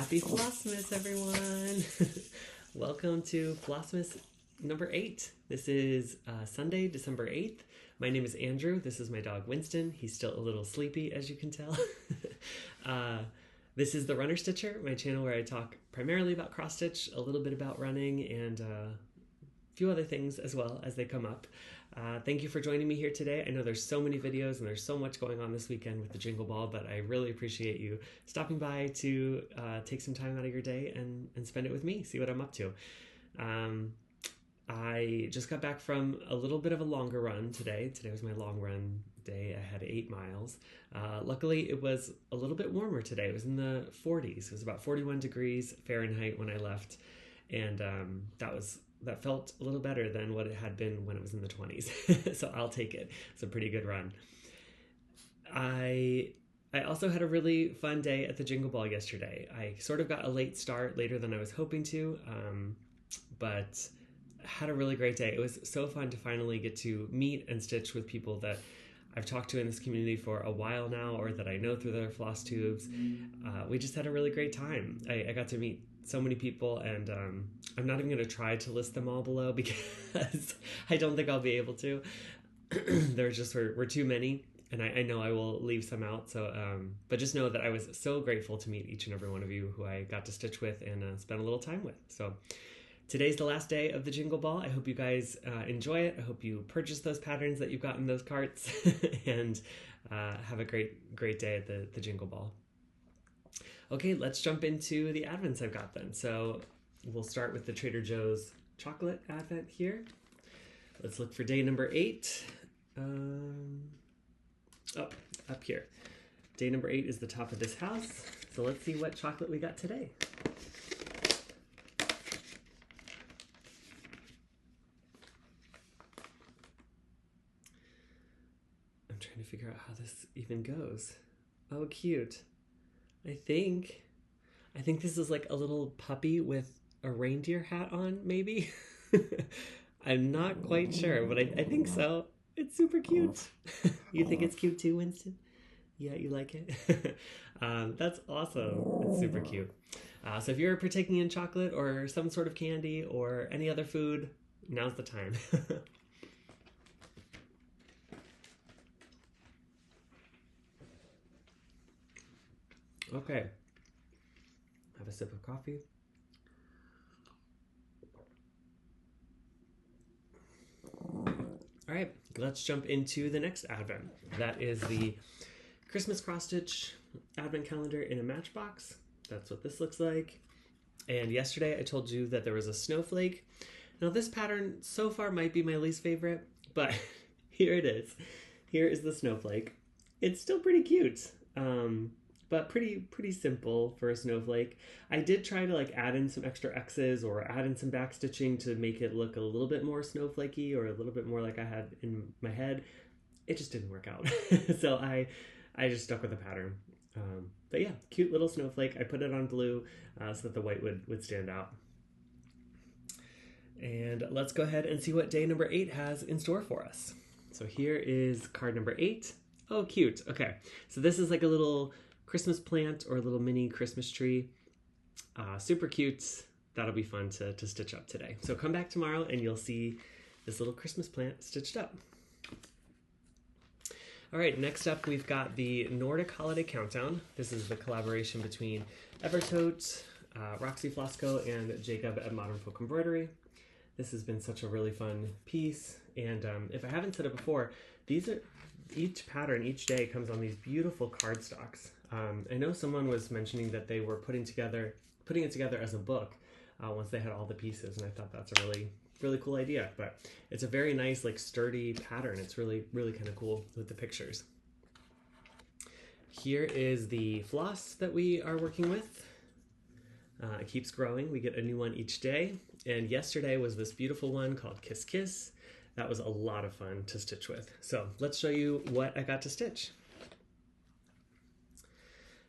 Happy Flossmas, everyone! Welcome to Flossmas number 8. This is Sunday, December 8th. My name is Andrew. This is my dog Winston. He's still a little sleepy, as you can tell. This is the Runner Stitcher, my channel where I talk primarily about cross stitch, a little bit about running, and a few other things as well as they come up. Thank you for joining me here today. I know there's so many videos and there's so much going on this weekend with the Jingle Ball, but I really appreciate you stopping by to take some time out of your day and spend it with me, see what I'm up to. I just got back from a little bit of a longer run today. Today was my long run day. I had 8 miles. Luckily, it was a little bit warmer today. It was in the 40s. It was about 41 degrees Fahrenheit when I left, and that felt a little better than what it had been when it was in the 20s. So I'll take it. It's a pretty good run. I also had a really fun day at the Jingle Ball yesterday. I sort of got a late start, later than I was hoping to, but had a really great day. It was so fun to finally get to meet and stitch with people that I've talked to in this community for a while now, or that I know through their Flosstubes. We just had a really great time. I got to meet so many people, and I'm not even going to try to list them all below because I don't think I'll be able to. There just were too many, and I know I will leave some out. So, but just know that I was so grateful to meet each and every one of you who I got to stitch with and spend a little time with. So today's the last day of the Jingle Ball. I hope you guys enjoy it. I hope you purchase those patterns that you've got in those carts and have a great day at the Jingle Ball. Okay, let's jump into the advents I've got then. So we'll start with the Trader Joe's chocolate advent here. Let's look for day number 8. Up here. Day number 8 is the top of this house. So let's see what chocolate we got today. I'm trying to figure out how this even goes. Oh, cute. I think this is like a little puppy with a reindeer hat on, maybe? I'm not quite sure, but I think so. It's super cute. You think it's cute too, Winston? Yeah, you like it? That's awesome. It's super cute. So if you're partaking in chocolate or some sort of candy or any other food, now's the time. Okay, have a sip of coffee. All right, let's jump into the next advent. That is the Christmas cross stitch advent calendar in a Matchbox. That's what this looks like. And yesterday I told you that there was a snowflake. Now this pattern so far might be my least favorite, but here it is. Here is the snowflake. It's still pretty cute. But pretty simple for a snowflake. I did try to like add in some extra X's or add in some back stitching to make it look a little bit more snowflakey or a little bit more like I had in my head. It just didn't work out. So I just stuck with the pattern. But yeah, cute little snowflake. I put it on blue so that the white would stand out. And let's go ahead and see what day number 8 has in store for us. So here is card number 8. Oh, cute. Okay, so this is like a little Christmas plant or a little mini Christmas tree. Super cute. That'll be fun to stitch up today. So come back tomorrow and you'll see this little Christmas plant stitched up. All right, next up we've got the Nordic Holiday Countdown. This is the collaboration between Evertote, Roxy and Jacob at Modern Folk Embroidery. This has been such a really fun piece, and if I haven't said it before, each pattern each day comes on these beautiful cardstocks. I know someone was mentioning that they were putting it together as a book once they had all the pieces, and I thought that's a really cool idea. But it's a very nice, like, sturdy pattern. It's really kind of cool with the pictures. Here is the floss that we are working with. It keeps growing. We get a new one each day, and yesterday was this beautiful one called Kiss Kiss. That was a lot of fun to stitch with. So let's show you what I got to stitch.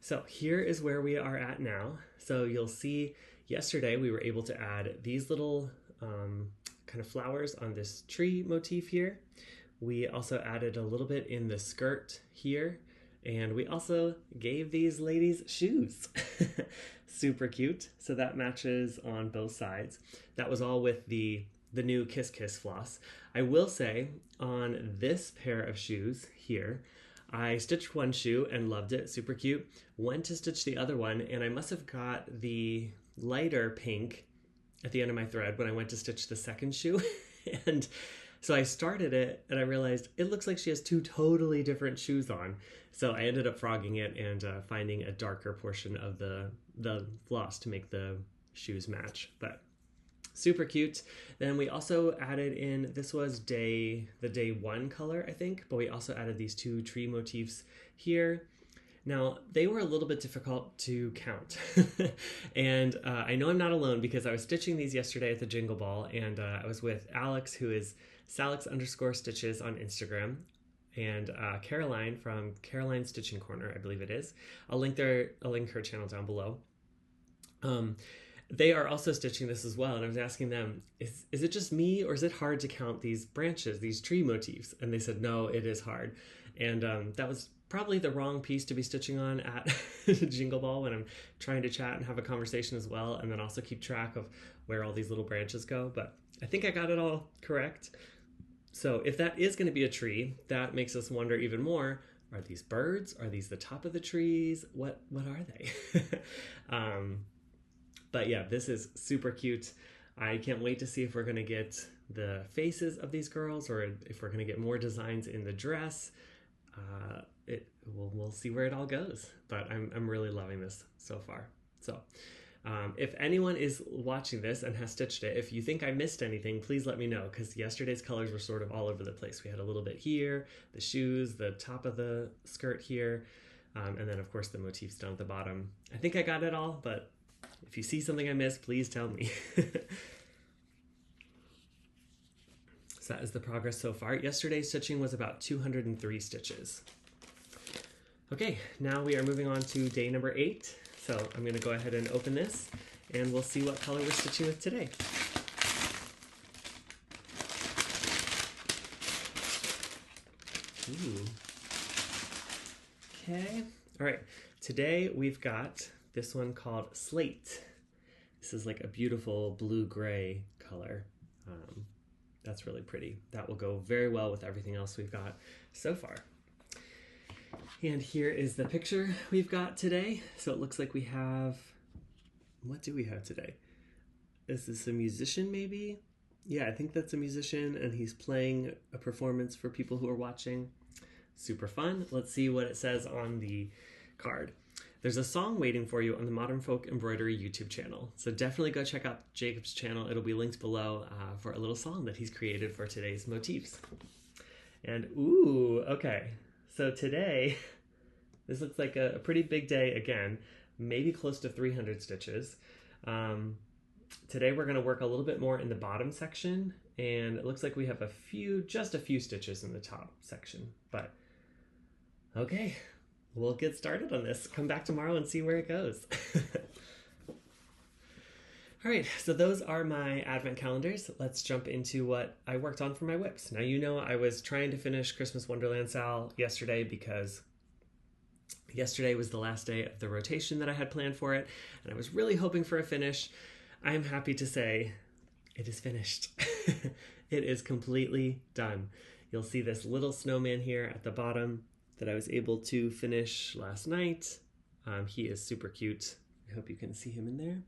So here is where we are at now. So you'll see yesterday we were able to add these little kind of flowers on this tree motif here. We also added a little bit in the skirt here And we also gave these ladies shoes. Super cute. So that matches on both sides. That was all with the new Kiss Kiss floss. I will say on this pair of shoes here, I stitched one shoe and loved it, super cute. Went to stitch the other one and I must have got the lighter pink at the end of my thread when I went to stitch the second shoe. And so I started it and I realized it looks like she has two totally different shoes on. So I ended up frogging it and finding a darker portion of the floss to make the shoes match. But super cute. Then we also added in, this was the day one color, I think, but we also added these two tree motifs here. Now, they were a little bit difficult to count. And I know I'm not alone because I was stitching these yesterday at the Jingle Ball, and I was with Alex, who is Salix_stitches on Instagram, and Caroline from Caroline Stitching Corner, I believe it is. I'll link her channel down below. They are also stitching this as well, and I was asking them, is it just me, or is it hard to count these branches, these tree motifs? And they said, no, it is hard. And that was probably the wrong piece to be stitching on at Jingle Ball when I'm trying to chat and have a conversation as well, and then also keep track of where all these little branches go. But I think I got it all correct. So if that is going to be a tree, that makes us wonder even more, are these birds? Are these the top of the trees? What are they? But yeah, this is super cute. I can't wait to see if we're going to get the faces of these girls or if we're going to get more designs in the dress. We'll see where it all goes, but I'm really loving this so far. So if anyone is watching this and has stitched it, if you think I missed anything, please let me know, because yesterday's colors were sort of all over the place. We had a little bit here, the shoes, the top of the skirt here, and then of course the motifs down at the bottom. I think I got it all, but if you see something I missed, please tell me. So that is the progress so far. Yesterday's stitching was about 203 stitches. Okay, now we are moving on to day number 8. So I'm going to go ahead and open this, and we'll see what color we're stitching with today. Ooh. Okay, all right. Today we've got this one called Slate. This is like a beautiful blue-gray color. That's really pretty. That will go very well with everything else we've got so far. And here is the picture we've got today. So it looks like we have, what do we have today? Is this a musician maybe? Yeah, I think that's a musician, and he's playing a performance for people who are watching. Super fun. Let's see what it says on the card. There's a song waiting for you on the Modern Folk Embroidery YouTube channel. So definitely go check out Jacob's channel. It'll be linked below for a little song that he's created for today's motifs. And ooh, okay. So today, this looks like a pretty big day again, maybe close to 300 stitches. Today we're gonna work a little bit more in the bottom section, and it looks like we have just a few stitches in the top section, but okay. We'll get started on this. Come back tomorrow and see where it goes. All right, so those are my advent calendars. Let's jump into what I worked on for my whips. Now, you know I was trying to finish Christmas Wonderland SAL yesterday because yesterday was the last day of the rotation that I had planned for it, and I was really hoping for a finish. I am happy to say it is finished. It is completely done. You'll see this little snowman here at the bottom that I was able to finish last night. He is super cute. I hope you can see him in there.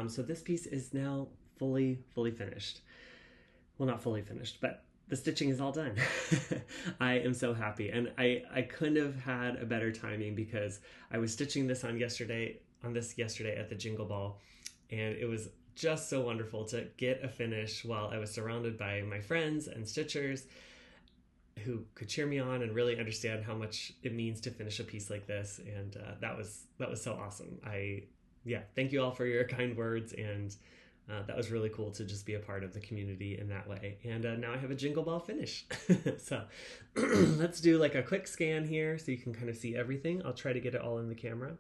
So this piece is now fully finished. Well, not fully finished, but the stitching is all done. I am so happy, and I couldn't have had a better timing because I was stitching this on this yesterday at the Jingle Ball, and it was just so wonderful to get a finish while I was surrounded by my friends and stitchers who could cheer me on and really understand how much it means to finish a piece like this. And that was so awesome. Thank you all for your kind words, and that was really cool to just be a part of the community in that way. And now I have a Jingle Ball finish. So let's do like a quick scan here so you can kind of see everything. I'll try to get it all in the camera.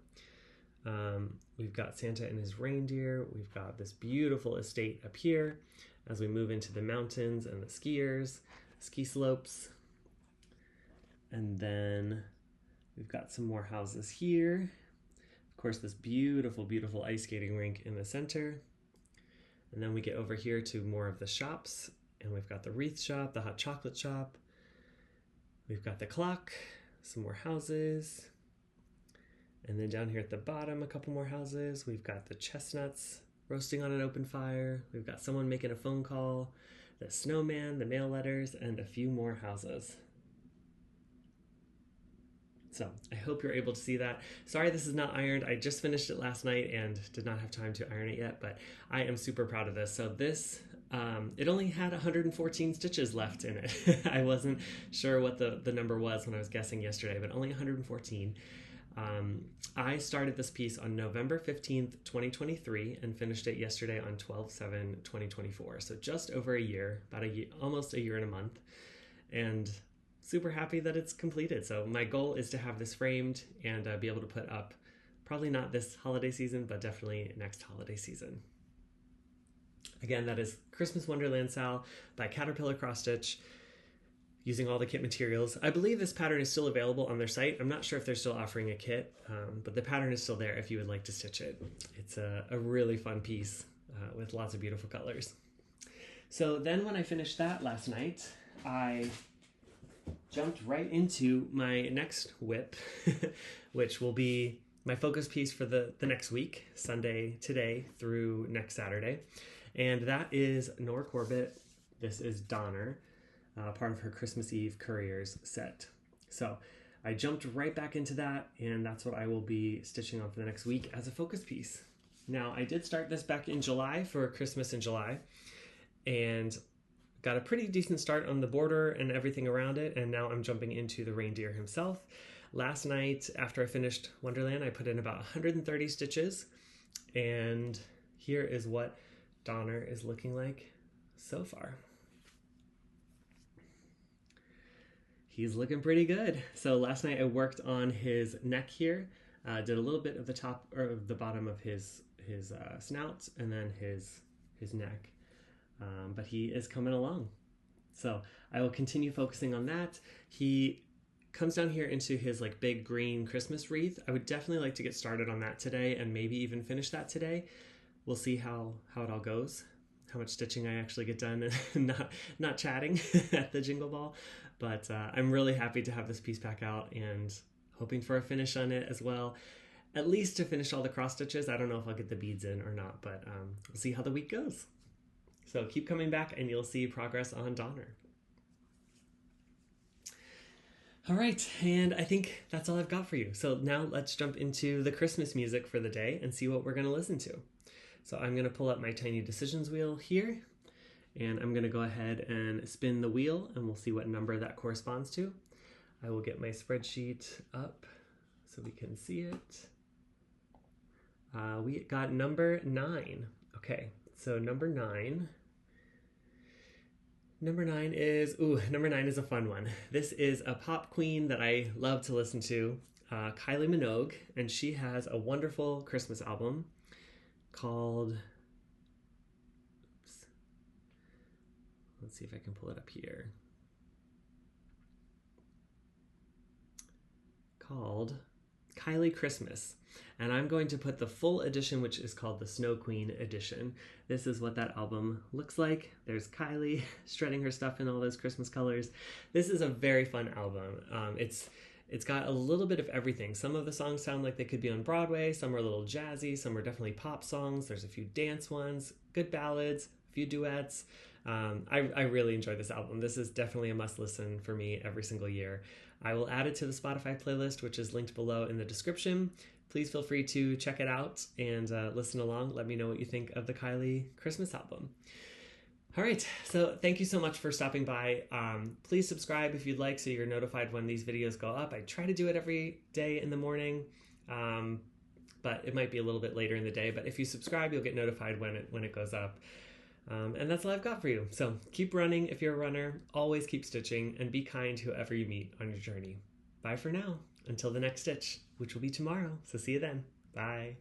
We've got Santa and his reindeer. We've got this beautiful estate up here as we move into the mountains and the ski slopes. And then We've got some more houses here. Of course, this beautiful, beautiful ice skating rink in the center. And then we get over here to more of the shops, and we've got the wreath shop, the hot chocolate shop. We've got the clock, some more houses. And then down here at the bottom, a couple more houses. We've got the chestnuts roasting on an open fire. We've got someone making a phone call, the snowman, the mail letters, and a few more houses. So I hope you're able to see that. Sorry this is not ironed. I just finished it last night and did not have time to iron it yet, but I am super proud of this. So this, it only had 114 stitches left in it. I wasn't sure what the number was when I was guessing yesterday, but only 114. I started this piece on November 15th, 2023 and finished it yesterday on 12/7/2024. So just over a year, about almost a year and a month. And super happy that it's completed. So my goal is to have this framed and be able to put up, probably not this holiday season, but definitely next holiday season. Again, that is Christmas Wonderland SAL by Caterpillar Cross Stitch, using all the kit materials. I believe this pattern is still available on their site. I'm not sure if they're still offering a kit, but the pattern is still there if you would like to stitch it. It's a really fun piece with lots of beautiful colors. So then when I finished that last night, I jumped right into my next whip, which will be my focus piece for the next week, Sunday today through next Saturday. And that is Nora Corbett. This is Donner, part of her Christmas Eve Couriers set. So I jumped right back into that, and that's what I will be stitching on for the next week as a focus piece. Now, I did start this back in July for Christmas in July, and got a pretty decent start on the border and everything around it, and now I'm jumping into the reindeer himself. Last night, after I finished Wonderland, I put in about 130 stitches, and here is what Donner is looking like so far. He's looking pretty good. So last night I worked on his neck here, did a little bit of the top or the bottom of his snout, and then his neck. But he is coming along. So I will continue focusing on that. He comes down here into his like big green Christmas wreath. I would definitely like to get started on that today and maybe even finish that today. We'll see how it all goes, how much stitching I actually get done and not chatting at the Jingle Ball. But I'm really happy to have this piece back out and hoping for a finish on it as well. At least to finish all the cross stitches. I don't know if I'll get the beads in or not, but we'll see how the week goes. So keep coming back and you'll see progress on Donner. All right, and I think that's all I've got for you. So now let's jump into the Christmas music for the day and see what we're gonna listen to. So I'm gonna pull up my Tiny Decisions wheel here, and I'm gonna go ahead and spin the wheel and we'll see what number that corresponds to. I will get my spreadsheet up so we can see it. We got number 9. Okay, so number 9 is, number 9 is a fun one. This is a pop queen that I love to listen to, Kylie Minogue, and she has a wonderful Christmas album called, let's see if I can pull it up here, called Kylie Christmas. And I'm going to put the full edition, which is called the Snow Queen edition. This is what that album looks like. There's Kylie shredding her stuff in all those Christmas colors. This is a very fun album. It's got a little bit of everything. Some of the songs sound like they could be on Broadway. Some are a little jazzy. Some are definitely pop songs. There's a few dance ones, good ballads, a few duets. I really enjoy this album. This is definitely a must listen for me every single year. I will add it to the Spotify playlist, which is linked below in the description. Please feel free to check it out and listen along. Let me know what you think of the Kylie Christmas album. All right, so thank you so much for stopping by. Please subscribe if you'd like so you're notified when these videos go up. I try to do it every day in the morning, but it might be a little bit later in the day. But if you subscribe, you'll get notified when it goes up. And that's all I've got for you. So keep running if you're a runner, always keep stitching, and be kind to whoever you meet on your journey. Bye for now, until the next stitch, which will be tomorrow. So see you then. Bye.